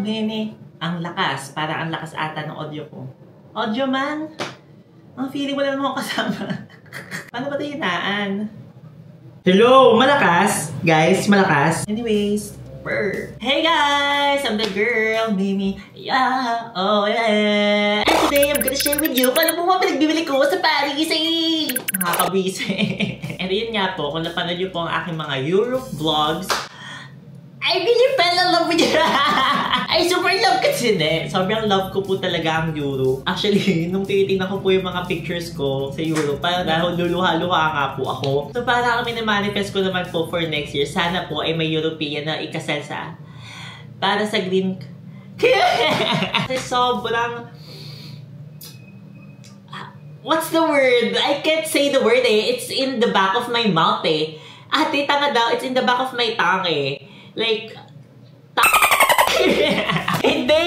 Nene, ang lakas. Parang ang lakas ata ng audio ko. Audio man? Ang feeling wala naman ako kasama. Paano ba ito hinaan? Hello! Malakas! Guys, malakas. Anyways, hey guys! I'm the girl, Mimi. Yeah! Oh yeah! And today, I'm gonna share with you kung ano po mga pinagbibili ko sa Paris eh! Nakakabisi. And yun nga po, kung napanood nyo po ang aking mga Europe vlogs, I really fell in love with you. I super love kasi sobrang love ko po talaga ang Europe. Actually, nung tinitingnan ko po yung mga pictures ko sa Europe, parang dahil luluha-luha nga po ako. So para kami na-manifest ko naman po for next year, sana po ay may European na ikasal sa para sa green. Kasi sobrang... What's the word? I can't say the word eh. It's in the back of my mouth eh. Ate, tanga daw. It's in the back of my tongue eh. Like, hindi!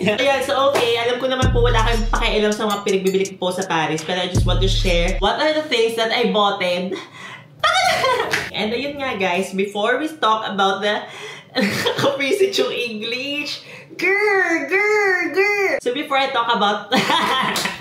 Ayan, so okay, alam ko naman po wala kayong pakialam sa mga pinagbibili ko po sa Paris, but I just want to share what are the things that I bought and ayun nga guys, before we talk about the kaprisit yung English, so before I talk about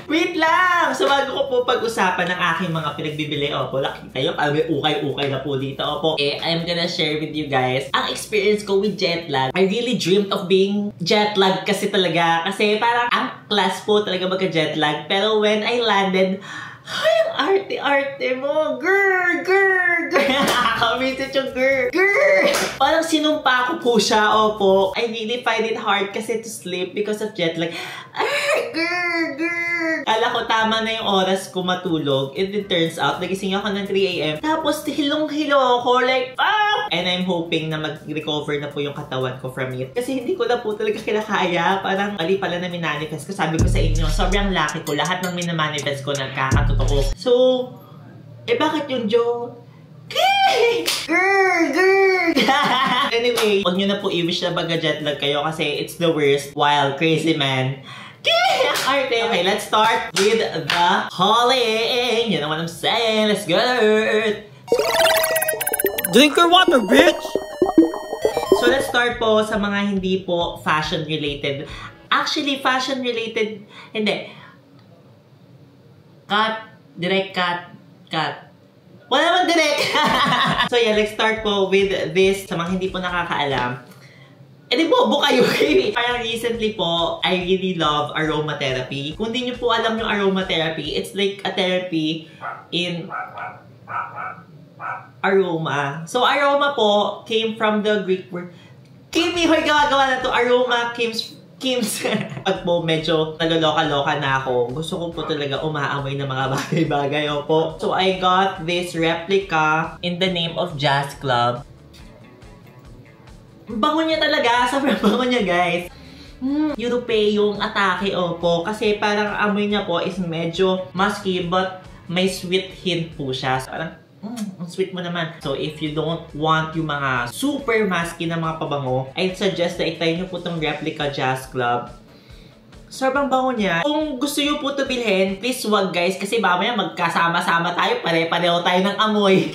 wait lang! So bago ko po pag-usapan ng aking mga pinagbibili, opo, nakita nyo, parang may ukay-ukay na po dito, opo. I'm gonna share with you guys ang experience ko with jet lag. I really dreamed of being jet lag kasi talaga. Kasi parang ang class po talaga magka-jet lag. Pero when I landed, ay, ang arte-arte mo, nakakamisit yung parang sinumpa ko po siya, opo. I really find it hard kasi to sleep because of jet lag. Kala ko tama na yung oras ko matulog. And it turns out, nagising ako ng 3 AM. Tapos hilong-hilo ako, like, fuck! And I'm hoping na mag-recover na po yung katawan ko from it. Kasi hindi ko na po talaga kinakaya. Parang mali pala na minanifest ko. Sabi ko sa inyo, sobrang lucky ko. Lahat ng minamanifest ko nagkakatotoo. So, bakit yung Joe? Anyway, huwag nyo na po i-wish na baga-jet lag kayo kasi it's the worst. Wild, crazy man. Okay, let's start with the hauling. You know what I'm saying? Let's go. Drink your water, bitch! So let's start po sa mga hindi po fashion related. Actually, fashion related, hindi. Direct cut. Wala naman direct! So yeah, let's start po with this. Sa mga hindi po nakakaalam. Di bobo kayo. Parang recently po, I really love aromatherapy. Kung di nyo po alam yung aromatherapy, it's like a therapy in aroma. So aroma po came from the Greek word. Kimi, hoy, gawa na to. Aroma Kims. Pag po medyo naloloka-loka na ako, gusto ko po talaga umaamoy ng mga bagay-bagay. Opo. So I got this replica in the name of Jazz Club. Bango niya talaga. Sobrang bango niya, guys. Europeo yung atake, opo. Kasi parang amoy niya po is medyo musky but may sweet hint po siya. So, parang, ang sweet mo naman. So, if you don't want yung mga super musky na mga pabango, I'd suggest na itry nyo po itong Replica Jazz Club. Sobrang bango niya. Kung gusto nyo po ito bilhin, please wag guys. Kasi mamaya magkasama-sama tayo. Pare-pareho tayo ng amoy.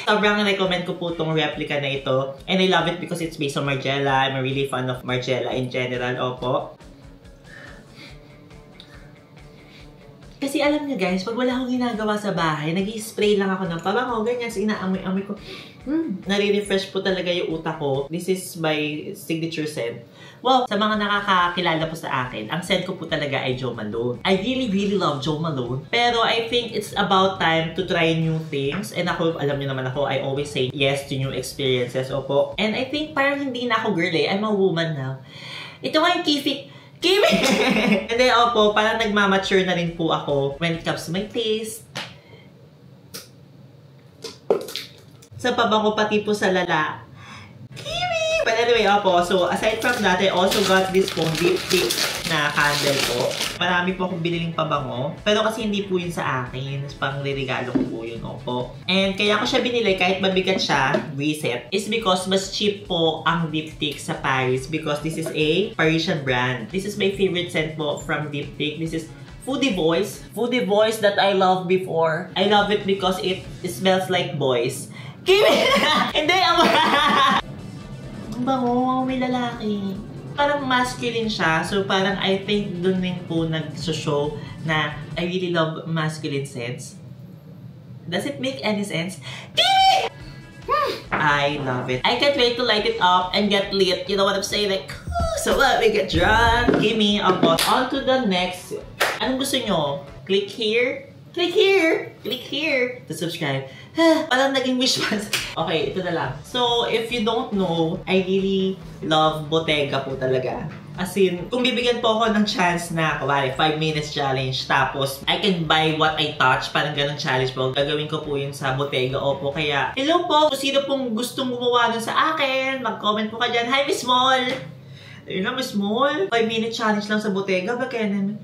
Sobrang recommend ko po itong replica na ito. And I love it because it's based on Margiela. I'm a really fan of Margiela in general. Opo. Kasi alam niyo guys, pag wala akong ginagawa sa bahay, nag-i-spray lang ako ng pabango, ganyan, so inaamoy-amoy ko. Nare-refresh po talaga yung utak ko. This is my signature scent. Well, sa mga nakakakilala po sa akin, ang scent ko po talaga ay Jo Malone. I really love Jo Malone. Pero I think it's about time to try new things. And ako, alam niyo naman ako, I always say yes to new experiences, opo. And I think parang hindi na ako girl eh, I'm a woman now. Ito nga yung Kimi! And then, opo, parang nagmamature na rin po ako when it comes to my taste. Sa pabango pati po sa lala. Kimi! But anyway, opo, so aside from that, I also got this pong dipstick na candle po. Marami po akong biniling pabango. Pero kasi hindi po yun sa akin. Pang regalo ko po yun, opo. And kaya ko siya binili kahit mabigat siya, reset, is because mas cheap po ang dipstick sa Paris because this is a Parisian brand. This is my favorite scent po from dipstick. This is Foodie Voice. Foodie Voice that I loved before. I love it because it smells like boys. Kimi! Hindi! Ang bango, may lalaki. Parang masculine siya. So parang I think dun din po nag-show na I really love masculine scents. Does it make any sense? I love it. I can't wait to light it up and get lit. You know what I'm saying? Like, so let me get drunk. Give me a bottle. On to the next. Anong gusto nyo? Click here. Click here. Click here to subscribe. Parang naging wish once. Okay, ito na lang. So, if you don't know, I really love Bottega po talaga. As in, kung bibigyan po ako ng chance na, kawari, 5 minutes challenge, tapos I can buy what I touch, parang ganun challenge po, gagawin ko po yun sa Bottega Opo. Kaya, hello po, kung sino pong gustong gumawa nun sa akin, mag-comment po ka dyan. Hi, Miss Mall! Ayun na, Miss Mall. 5-minute challenge lang sa Bottega, ba kaya naman?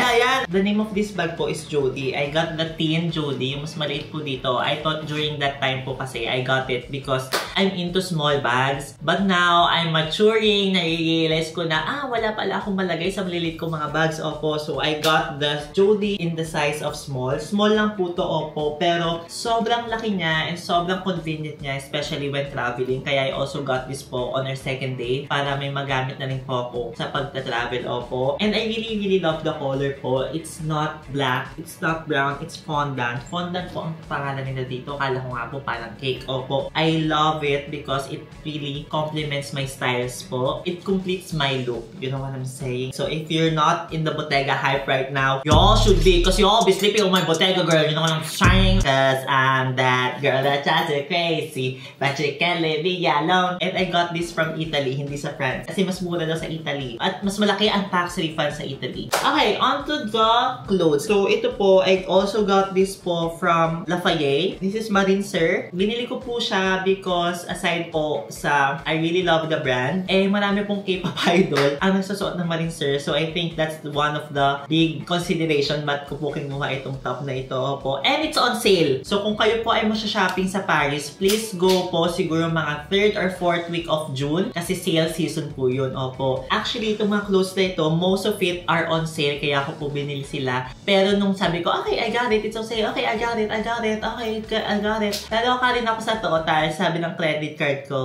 Ayan. The name of this bag po is Jody. I got the teen Jody, yung mas maliit po dito. I thought during that time po kasi I got it because I'm into small bags. But now, I'm maturing. Nare-realize ko na, wala pala akong malagay sa maliliit kong mga bags. Opo. So, I got the Jody in the size of small. Small lang po to, opo. Pero, sobrang laki niya and sobrang convenient niya, especially when traveling. Kaya I also got this po on our second day para may magamit na rin po ako sa pagta-travel, opo. And I really love the color po. It's not black, it's not brown, it's fondant. Fondant po ang pangalan nila dito. Kala ko nga po parang cake. Opo. I love it because it really complements my styles po. It completes my look. You know what I'm saying? So if you're not in the Bottega hype right now, y'all should be because y'all be sleeping on my Bottega girl. You know what I'm saying? Because I'm that girl that drives you crazy but you can't leave me alone. And I got this from Italy, hindi sa France. Kasi mas mura daw sa Italy. At mas malaki ang tax refund sa Italy. Okay, on to the clothes. So, ito po, I also got this po from Lafayette. This is Marine Sir. Binili ko po siya because aside po sa I really love the brand, marami pong K-pop idol ang nagsusuot ng Marine Sir. So, I think that's one of the big consideration ba't ko po kinuha itong top na ito po. And it's on sale. So, kung kayo po ay masya-shopping sa Paris, please go po siguro mga 3rd or 4th week of June kasi sale season po yun. Opo. Actually, itong mga clothes na ito, most of it are on sale kaya ako po binili sila. Pero nung sabi ko, okay, I got it, it's on sale. Okay, I got it, okay, I got it. Pero ka rin ako sa total, sabi ng credit card ko.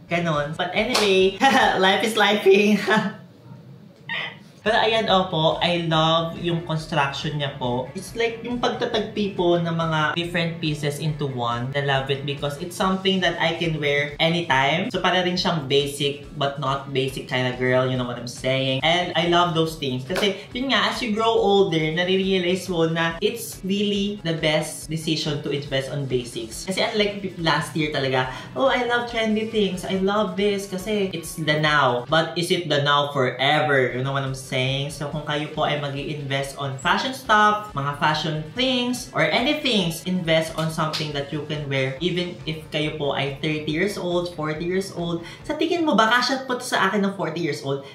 Ganon. But anyway, life is lifing. Pero ayan, opo, I love yung construction niya po. It's like yung pagtatagpi po ng mga different pieces into one. I love it because it's something that I can wear anytime. So para rin siyang basic but not basic kind of girl, you know what I'm saying? And I love those things. Kasi yun nga, as you grow older, nare-realize mo na it's really the best decision to invest on basics. Kasi unlike last year talaga, oh, I love trendy things. I love this kasi it's the now. But is it the now forever? You know what I'm saying? So, kung kayo po ay mag-i-invest on fashion stuff, mga fashion things, or anything, invest on something that you can wear even if kayo po ay 30 years old, 40 years old. Sa tingin mo, baka siya po sa akin ng 40 years old.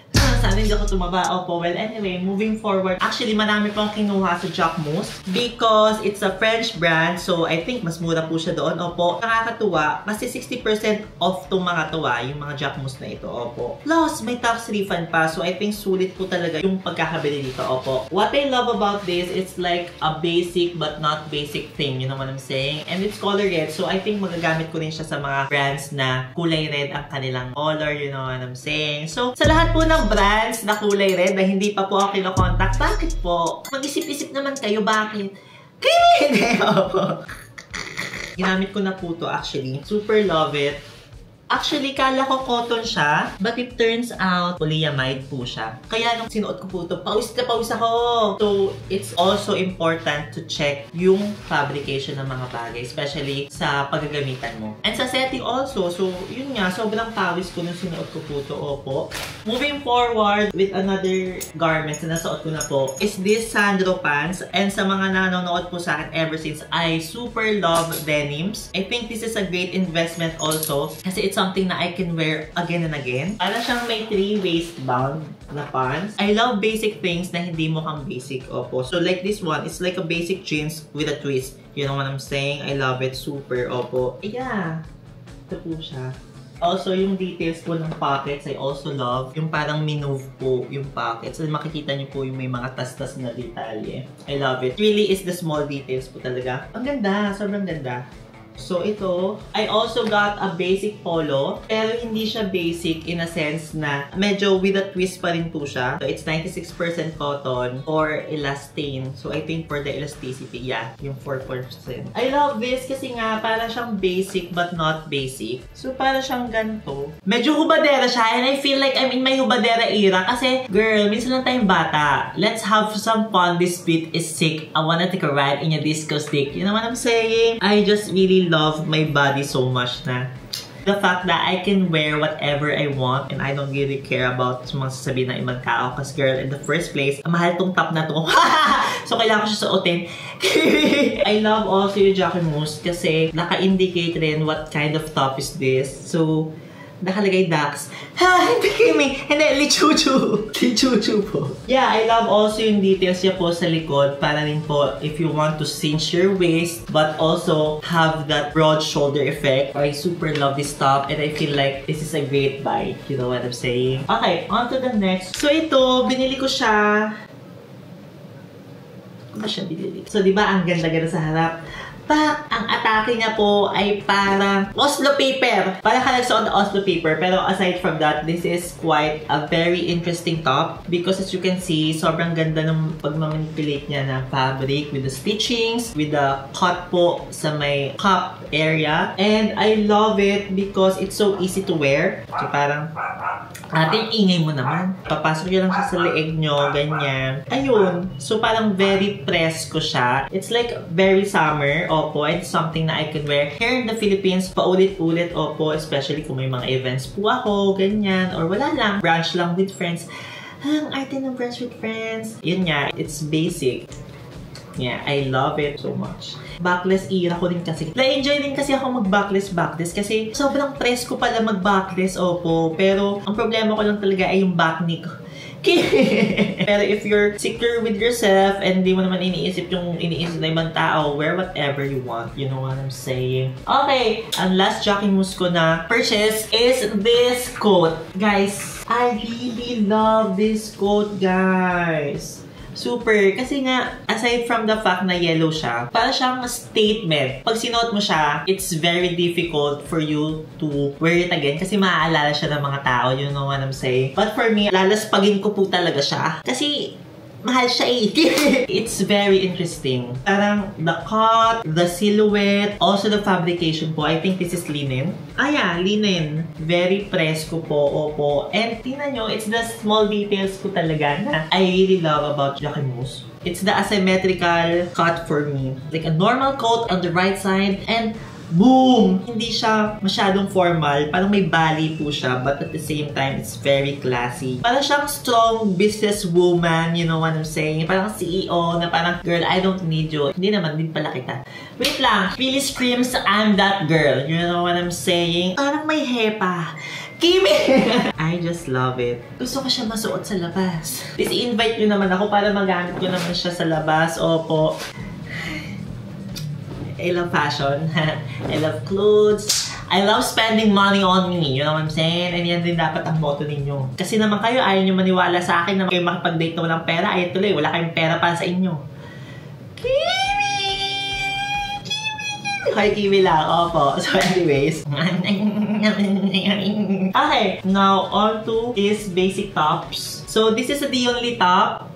Sana hindi ako tumaba. Opo, well, anyway, moving forward. Actually, marami pong kinuha sa Jacquemus because it's a French brand. So, I think mas mura po siya doon. Opo, nakakatuwa. Kasi 60% off tong mga tuwa, yung mga Jacquemus na ito. Opo. Plus, may tax refund pa. So, I think sulit po talaga yung pagkakabili dito. Opo. What I love about this, it's like a basic but not basic thing. You know what I'm saying? And it's color red. So, I think magagamit ko rin siya sa mga brands na kulay red ang kanilang color. You know what I'm saying? So, sa lahat po ng brands na kulay red na hindi pa po ako kino-contact, bakit po? Mag-isip-isip naman kayo, bakit? Hindi! Opo. Ginamit ko na po to actually. Super love it. Actually, kala ko cotton siya, but it turns out polyamide po siya. Kaya nung sinuot ko po ito, pawis na pawis ako! So, it's also important to check yung fabrication ng mga bagay, especially sa paggagamitan mo. And sa setting also, so yun nga, sobrang pawis ko nung sinuot ko po ito, opo. Moving forward with another garment na nasuot ko na po, is this Sandro pants. And sa mga nanonood po sa akin ever since, I super love denims. I think this is a great investment also, kasi it's something na I can wear again and again. Para siyang may 3 waistband na pants. I love basic things na hindi mukhang basic. Opo. So like this one, it's like a basic jeans with a twist. You know what I'm saying? I love it. Super. Opo. Yeah. Ito po siya. Also, yung details po ng pockets, I also love. Yung parang minove po yung pockets. So, makikita niyo po yung may mga tas-tas na detalye. I love it. Really is the small details po talaga. Ang ganda. Sobrang ganda. So ito, I also got a basic polo, pero hindi siya basic in a sense na medyo with a twist pa rin po siya. So it's 96% cotton or elastane. So I think for the elasticity, yeah, yung 4%. I love this kasi nga para siyang basic but not basic. So para siyang ganito. Medyo hubadera siya and I feel like I'm in my hubadera era kasi, girl, minsan lang tayong bata. Let's have some fun. This beat is sick. I wanna take a ride in a disco stick. You know what I'm saying? I just really love my body so much na the fact that I can wear whatever I want and I don't really care about mga sasabihin ng ibang tao. Kasi girl, in the first place, mahal tong top na to. So kailangan ko siya suotin. I love also yung Jacquemus kasi naka-indicate rin what kind of top is this. So, nakalagay Dax. Ha! Hindi Kimi! Hindi! Lichuchu! Lichuchu po. Yeah, I love also yung details niya po sa likod. Para rin po if you want to cinch your waist but also have that broad shoulder effect. I super love this top and I feel like this is a great buy. You know what I'm saying? Okay, on to the next. So ito, binili ko siya. Ano siya binili? So diba ang ganda-ganda sa harap? Pak! Ang atake niya po ay parang Oslo paper. Parang ka nagsuot na Oslo paper. Pero aside from that, this is quite a very interesting top. Because as you can see, sobrang ganda ng pag-manipulate niya na fabric with the stitchings, with the cut po sa may cup area. And I love it because it's so easy to wear. So parang, ating ingay mo naman. Papasok niyo lang siya sa leeg nyo, ganyan. Ayun. So parang very presko siya. It's like very summer. Opo, it's something na I can wear here in the Philippines paulit-ulit, opo, especially kung may mga events po ako, ganyan, or wala lang, brunch lang with friends. Ang arte ng brunch with friends. Yun nga, it's basic. Yeah, I love it so much. Backless era ko din kasi. Na-enjoy din kasi ako mag-backless kasi sobrang presko pala mag-backless, opo. Pero ang problema ko lang talaga ay yung back knee ko. Pero if you're secure with yourself and di mo naman iniisip yung iniisip na ibang tao, wear whatever you want. You know what I'm saying? Okay, ang last Jacquemus ko na purchase is this coat. Guys, I really love this coat, guys. Super. Kasi nga, aside from the fact na yellow siya, para siyang statement. Pag sinuot mo siya, it's very difficult for you to wear it again kasi maaalala siya ng mga tao. You know what I'm saying? But for me, lalaspagin ko po talaga siya. Kasi, mahal siya eh. It's very interesting. Parang the cut, the silhouette, also the fabrication po. I think this is linen. Ah yeah, linen. Very presko po, opo. And tingnan nyo, it's the small details ko talaga na I really love about Jacquemus. It's the asymmetrical cut for me. Like a normal coat on the right side and boom! Hindi siya masyadong formal. Parang may bali po siya. But at the same time, it's very classy. Parang siyang strong businesswoman. You know what I'm saying? Parang CEO na parang, girl, I don't need you. Hindi naman, din pala kita. Wait lang. Really screams, I'm that girl. You know what I'm saying? Parang may hepa. Kimi! I just love it. Gusto ko siya masuot sa labas. Please invite nyo naman ako para magamit ko naman siya sa labas. Opo. I love fashion. I love clothes. I love spending money on me. You know what I'm saying? And yan din dapat ang motto ninyo. Kasi naman kayo, ayaw nyo maniwala sa akin na kayo makapag-date na walang pera. Ayaw tuloy, wala kayong pera para sa inyo. Kimi! Kimi! Hi, Kimi lang. Opo. So anyways. Okay. Now, on to these basic tops. So this is the only top.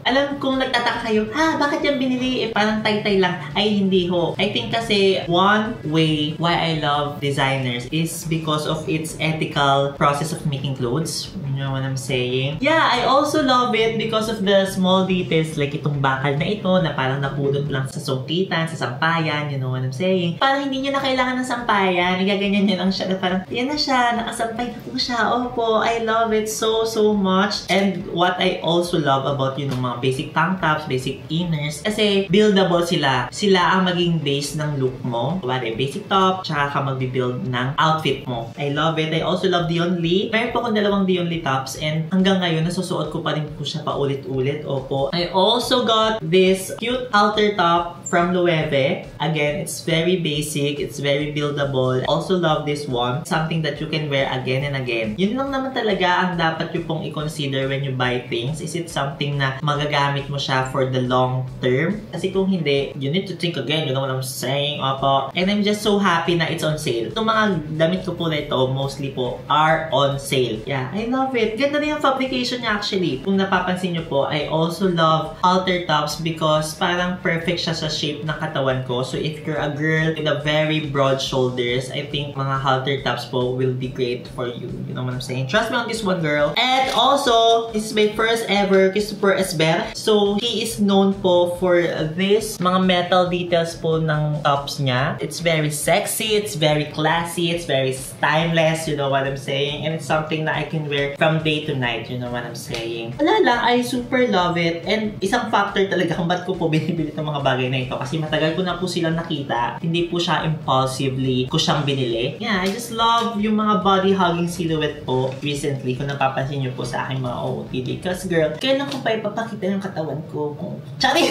Alam kung nagtataka kayo, bakit yan binili? Parang tay-tay lang. Ay, hindi ho. I think kasi one way why I love designers is because of its ethical process of making clothes. You know what I'm saying? Yeah, I also love it because of the small details like itong bakal na ito na parang napulot lang sa sungkitan, sa sampayan. You know what I'm saying? Parang hindi nyo na kailangan ng sampayan. Igaganyan nyo lang siya na parang, yan na siya, nakasampay na po siya. Opo, I love it so much. And what I also love about, you know, mga basic tank tops, basic inners. Kasi buildable sila. Sila ang maging base ng look mo. Kumari, basic top, tsaka ka magbibuild ng outfit mo. I love it. I also love Dion Lee. Meron po akong dalawang Dion Lee tops and hanggang ngayon, nasusuot ko pa rin po siya paulit-ulit. Opo. I also got this cute halter top from Loewe. Again, it's very basic. It's very buildable. Also love this one. Something that you can wear again and again. Yun lang naman talaga ang dapat yung pong i-consider when you buy things. Is it something na magagamit mo siya for the long term? Kasi kung hindi, you need to think again. You know what I'm saying? Opo. And I'm just so happy na it's on sale. Itong mga damit ko po na ito, mostly po, are on sale. Yeah, I love it. Ganda na yung fabrication niya actually. Kung napapansin nyo po, I also love halter tops because parang perfect siya sa shape ng katawan ko. So if you're a girl with a very broad shoulders, I think mga halter tops po will be great for you. You know what I'm saying? Trust me on this one, girl. And also, this is my first ever Christopher Esber. So he is known po for this mga metal details po ng tops niya. It's very sexy, it's very classy, it's very timeless, you know what I'm saying? And it's something that I can wear from day to night, you know what I'm saying? Wala lang, I super love it. And isang factor talaga kung ba't ko po binibili itong mga bagay na ito kasi matagal ko na po silang nakita. Hindi po siya impulsively ko siyang binili. Yeah, I just love yung mga body hugging silhouette po recently kung napapansin nyo po sa aking mga OOTD. Because girl, kailan ko pa ipapakita yung katawan ko? Chari!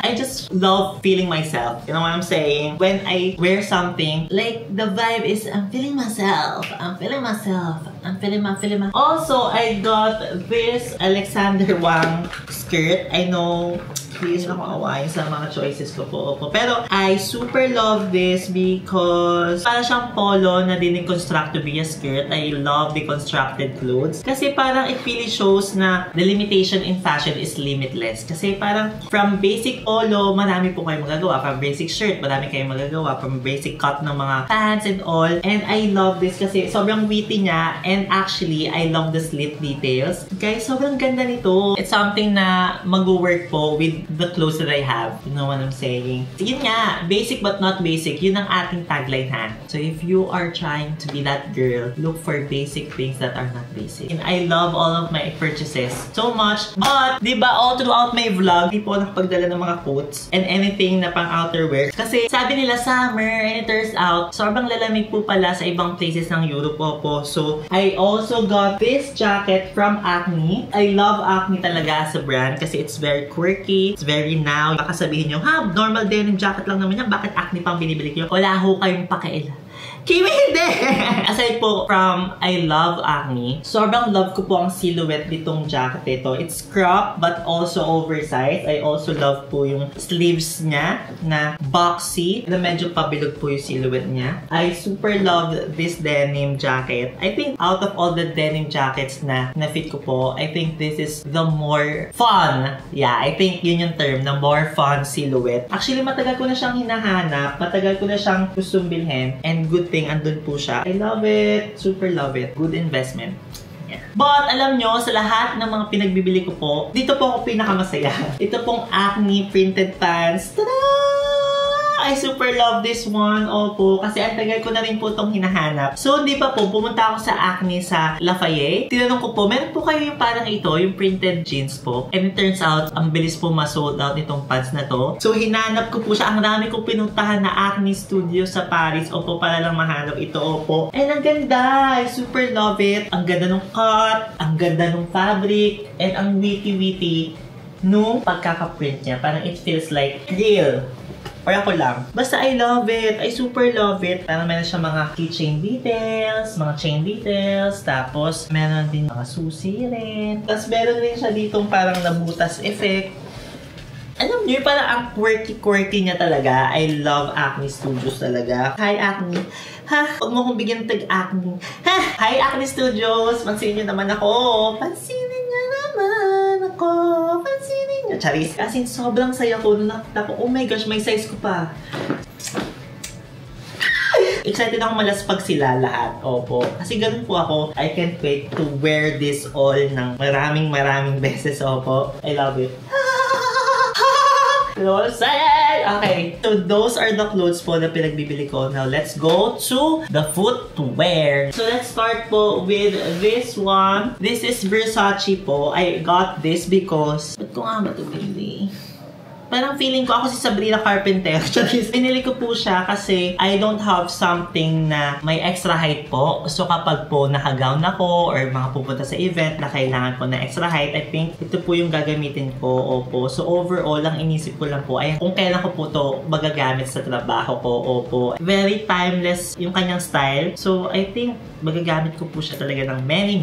I just love feeling myself. You know what I'm saying? When I wear something, like the vibe is I'm feeling myself. I'm feeling myself. I'm feeling my. Also, I got this Alexander Wang skirt. I know please ako awayin sa mga choices ko po. Pero I super love this because para siyang polo na din-construct to be a skirt. I love deconstructed clothes. Kasi parang it really shows na the limitation in fashion is limitless. Kasi parang from basic polo, marami po kayong magagawa. From basic shirt, marami kayong magagawa. From basic cut ng mga pants and all. And I love this kasi sobrang witty niya. And actually, I love the slit details. Guys, sobrang ganda nito. It's something na mag-work po with the clothes that I have. You know what I'm saying? Yun nga, basic but not basic. Yun ang ating tagline ha. So if you are trying to be that girl, look for basic things that are not basic. And I love all of my purchases so much. But, di ba, all throughout my vlog, di po nakapagdala ng mga coats and anything na pang outerwear. Kasi sabi nila summer and it turns out, sobrang lalamig po pala sa ibang places ng Europe po. So, I also got this jacket from Acne. I love Acne talaga as a brand kasi it's very quirky. It's very now. Baka sabihin nyo, ha, normal denim jacket lang naman yan. Bakit Acne pang binibili ko? Wala ho kayong pakialam. Kimi, hindi! Aside po from I love Acne, sobrang love ko po ang silhouette nitong jacket ito. It's crop but also oversized. I also love po yung sleeves niya na boxy na medyo pabilog po yung silhouette niya. I super love this denim jacket. I think out of all the denim jackets na fit ko po, I think this is the more fun. Yeah, I think yun yung term, the more fun silhouette. Actually, matagal ko na siyang hinahanap. Matagal ko na siyang gustong bilhin. And good thing, andun po siya. I love it. Super love it. Good investment. Yeah. But, alam nyo, sa lahat ng mga pinagbibili ko po, dito po ako pinakamasaya. Ito pong Acne printed pants. Tada! I super love this one. Opo. Kasi ang tagal ko na rin po itong hinahanap. So, hindi pa po, pumunta ako sa Acne sa Lafayette. Tinanong ko po, meron po kayo yung parang ito, yung printed jeans po. And it turns out, ang bilis po ma-sold out nitong pants na to. So, hinanap ko po siya. Ang dami ko pinuntahan na Acne studio sa Paris. Opo, para lang mahanap ito. Opo. And ang ganda. I super love it. Ang ganda ng cut. Ang ganda ng fabric. And ang witty-witty nung pagkaka-print niya. Parang it feels like real. Or ako lang. Basta I love it. I super love it. Parang meron siya mga keychain details, mga chain details, tapos meron din mga susi rin. Tapos meron din siya ditong parang nabutas effect. Alam niyo, parang ang quirky niya talaga. I love Acne Studios talaga. Hi, Acne. Ha? Huwag mo kong bigyan ng tag-Acne. Ha? Hi, Acne Studios. Pansinin niyo naman ako. Pansinin niyo naman ako. Pansinin niyo. Charis. Kasi sobrang saya ko. Nakita ko, oh my gosh, may size ko pa. Excited ako malaspag sila lahat. Opo. Kasi ganun po ako. I can't wait to wear this all ng maraming beses. Opo. I love it. Okay, so those are the clothes po na pinagbibili ko. Now, let's go to the footwear. So, let's start po with this one. This is Versace po. I got this because... Ba't ko nga ba ito bili? Parang feeling ko ako si Sabrina Carpenter. Pinili ko po siya kasi I don't have something na may extra height po. So kapag po naka-gown ako or mga pupunta sa event na kailangan po na extra height, I think ito po yung gagamitin ko. Opo. So overall, ang inisip ko lang po ay kung kailan ko po to magagamit sa trabaho ko. Opo. Very timeless yung kanyang style. So I think magagamit ko po siya talaga ng many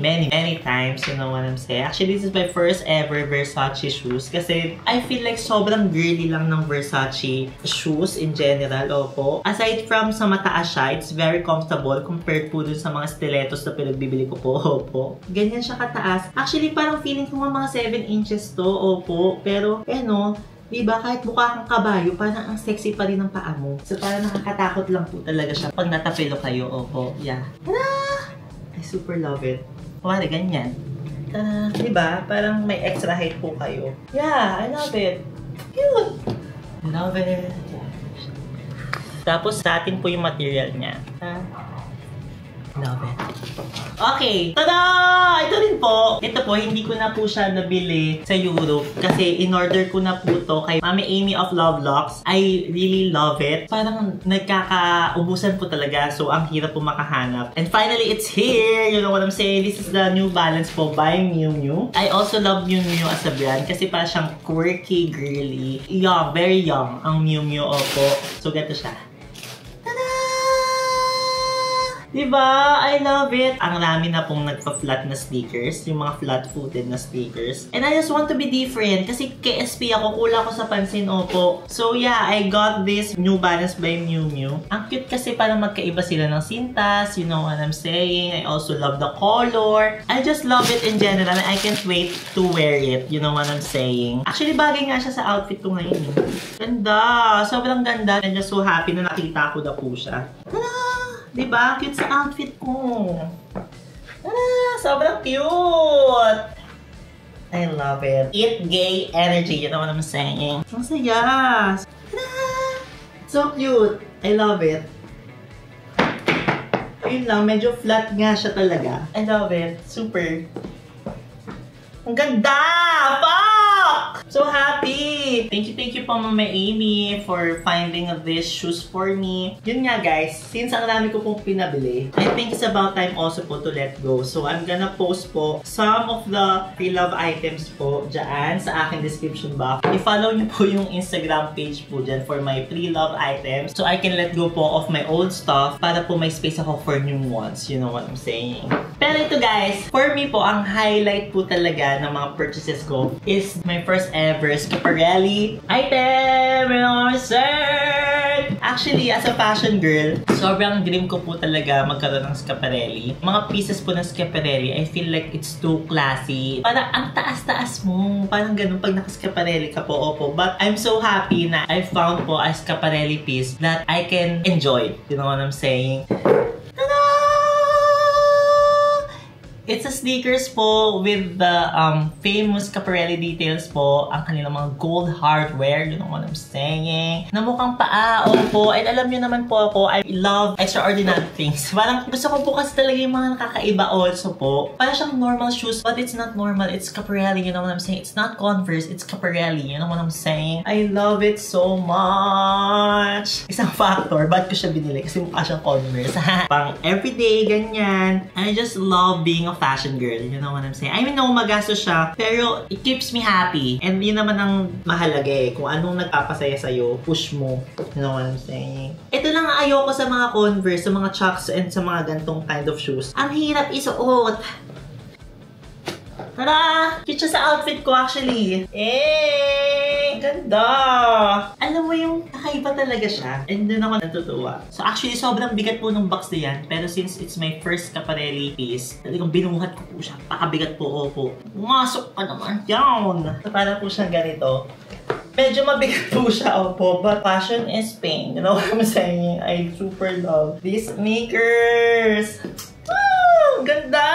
times. You know what I'm saying? Actually, this is my first ever Versace shoes kasi I feel like sobrang girly lang ng Versace shoes in general. Opo. Aside from sa mataas siya, it's very comfortable compared po dun sa mga stilettos na pinagbibili ko po. Opo. Ganyan siya kataas. Actually, parang feeling ko mga 7 inches to. Opo. Pero, diba, kahit mukha kang kabayo, parang ang sexy pa rin ng paa mo. So, parang nakakatakot lang po talaga siya pag natapilo kayo. Opo. Yeah. Tada! I super love it. Kumari, ganyan. Diba? Parang may extra height po kayo. Yeah, I love it. Cute! I love it. Tapos, satin po yung material niya. Love it. Okay. Tada! Ito rin po. Ito po, hindi ko na po siya nabili sa Europe. Kasi in-order ko na po to kay Mami Amy of Lovelocks. I really love it. Parang nagkakaubusan po talaga. So, ang hirap po makahanap. And finally, it's here! You know what I'm saying? This is the New Balance po by Miu Miu. I also love Miu Miu as a brand kasi parang siyang quirky, girly. Young, very young ang Miu Miu. Opo. So, ganito siya. Diba? I love it. Ang dami na pong nagpa-flat na sneakers. Yung mga flat-footed na sneakers. And I just want to be different. Kasi KSP ako. Kulang ko sa pansin. Opo. So yeah, I got this New Balance by Miu Miu. Ang cute kasi parang magkaiba sila ng sintas. You know what I'm saying? I also love the color. I just love it in general. And I can't wait to wear it. You know what I'm saying? Actually, bagay nga siya sa outfit ko ngayon. Ganda. Sobrang ganda. I'm just so happy na nakita ko na po siya. Tada! Diba? Cute sa outfit ko. Sobrang cute! I love it. Eat gay energy. You know what I'm saying? Ang saya! So cute! I love it. Ayun lang, medyo flat nga siya talaga. I love it. Super. Ang ganda! Fuck! So happy! Thank you po Mama Amy for finding these shoes for me. Yun nga guys, since ang dami ko pong pinabili, I think it's about time also po to let go. So I'm gonna post po some of the pre-love items po dyan sa aking description box. I-follow niyo po yung Instagram page po dyan for my pre-love items. So I can let go po of my old stuff para po may space ako for new ones. You know what I'm saying? Pero ito guys, for me po, ang highlight po talaga ng mga purchases ko is my first ever Schiaparelli item! You know what I'm saying? Actually, as a fashion girl, sobrang dream ko po talaga magkaroon ng Schiaparelli. Mga pieces po ng Schiaparelli, I feel like it's too classy. Parang ang taas-taas mo. Parang ganun pag naka-Schiaparelli ka po. Opo. But I'm so happy na I found po a Schiaparelli piece that I can enjoy. You know what I'm saying? It's a sneakers po with the famous Schiaparelli details po. Ang kanilang mga gold hardware. You know what I'm saying? Na mukhang paa. Opo. And alam nyo naman po ako, I love extraordinary things. Parang gusto ko po kasi talaga yung mga nakakaiba also po. Parang siyang normal shoes, but it's not normal. It's Schiaparelli. You know what I'm saying? It's not Converse. It's Schiaparelli. You know what I'm saying? I love it so much. Isang factor. Ba't ko siya binili? Kasi mukha siyang Converse. Pang everyday, ganyan. I just love being a fashion girl. You know what I'm saying? I mean, no, magastos siya. Pero, it keeps me happy. And yun naman ang mahalaga eh. Kung anong nagpapasaya sa'yo, push mo. You know what I'm saying? Ito lang ang ayoko sa mga Converse, sa mga Chucks, and sa mga gantong kind of shoes. Ang hirap isuot. Tada! Cute siya sa outfit ko actually. Ganda! Alam mo yung kakaiba talaga siya. And doon ako natutuwa. So actually, sobrang bigat po ng box na yan. Pero since it's my first Schiaparelli piece, talagang binuhat ko po siya. Pakabigat po po. Pumasok pa naman. Yan! So para po siyang ganito. Medyo mabigat po siya, opo. But fashion is pain. You know what I'm saying? I super love these sneakers. Woo! Ganda!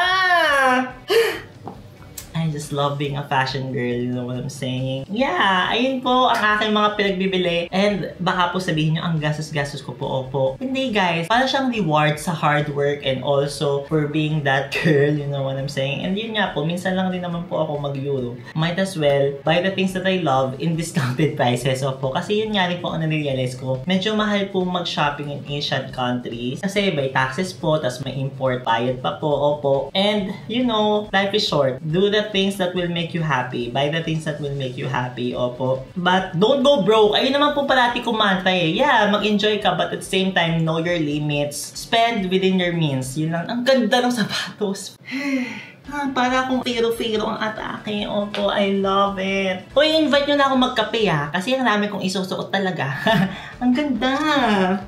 I just love being a fashion girl, you know what I'm saying? Yeah, ayun po ang aking mga pinagbibili. And baka po sabihin nyo, ang gastos-gastos ko po, opo. Hindi guys, para siyang reward sa hard work and also for being that girl, you know what I'm saying? And yun nga po, minsan lang din naman po ako mag-Euro. Might as well buy the things that I love in discounted prices, opo. Kasi yun nga rin po ang nare-realize ko. Medyo mahal po mag-shopping in Asian countries. Kasi by taxes po, tas may import bayad pa po, opo. And, you know, life is short. Do the things that will make you happy. Buy the things that will make you happy, opo. But don't go broke. Ayun naman po parati kumanta eh. Yeah, mag-enjoy ka, but at the same time, know your limits. Spend within your means. Yun lang. Ang ganda ng sapatos. Para akong firo-firo ang atake. Opo, I love it. Uy, invite nyo na ako magkape ha. Kasi ang dami kong isusuot talaga. Ang ganda.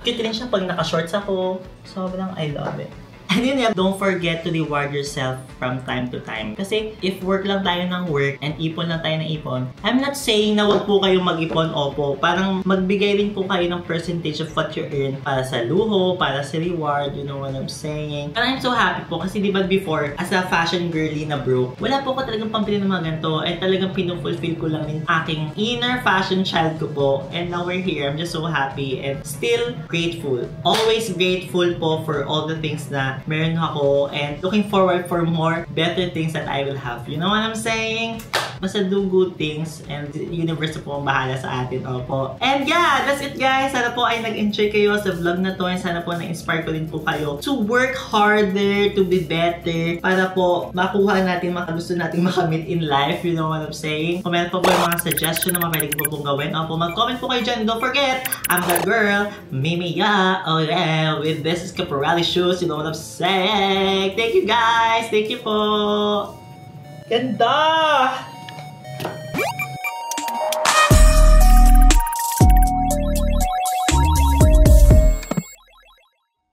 Cute rin siya pag naka-shorts ako. Sobrang I love it. And yun, don't forget to reward yourself from time to time. Kasi if work lang tayo ng work and ipon lang tayo ng ipon, I'm not saying na wag po kayong mag-ipon, opo. Parang magbigay rin po kayo ng percentage of what you earn para sa luho, para sa reward, you know what I'm saying. And I'm so happy po kasi diba before, as a fashion girly na broke, wala po ko talagang pambili ng mga ganito. And talagang pinufulfill ko lang yung aking inner fashion child ko po. And now we're here. I'm just so happy and still grateful. Always grateful po for all the things na meron ako and looking forward for more better things that I will have. You know what I'm saying? Basta do good things and the universe po ang bahala sa atin. Opo. And yeah, that's it guys. Sana po ay nag-enjoy kayo sa vlog na to and sana po na-inspire ko din po kayo to work harder, to be better para po makuha natin mga gusto natin makamit in life. You know what I'm saying? Comment po yung mga suggestion na mapwede ko pong gawin. Opo, mag-comment po kayo dyan. Don't forget, I'm the girl, Mimi Ya. Oh yeah, with this is Caporale shoes. You know what I'm saying? Thank you guys. Thank you po. Ganda!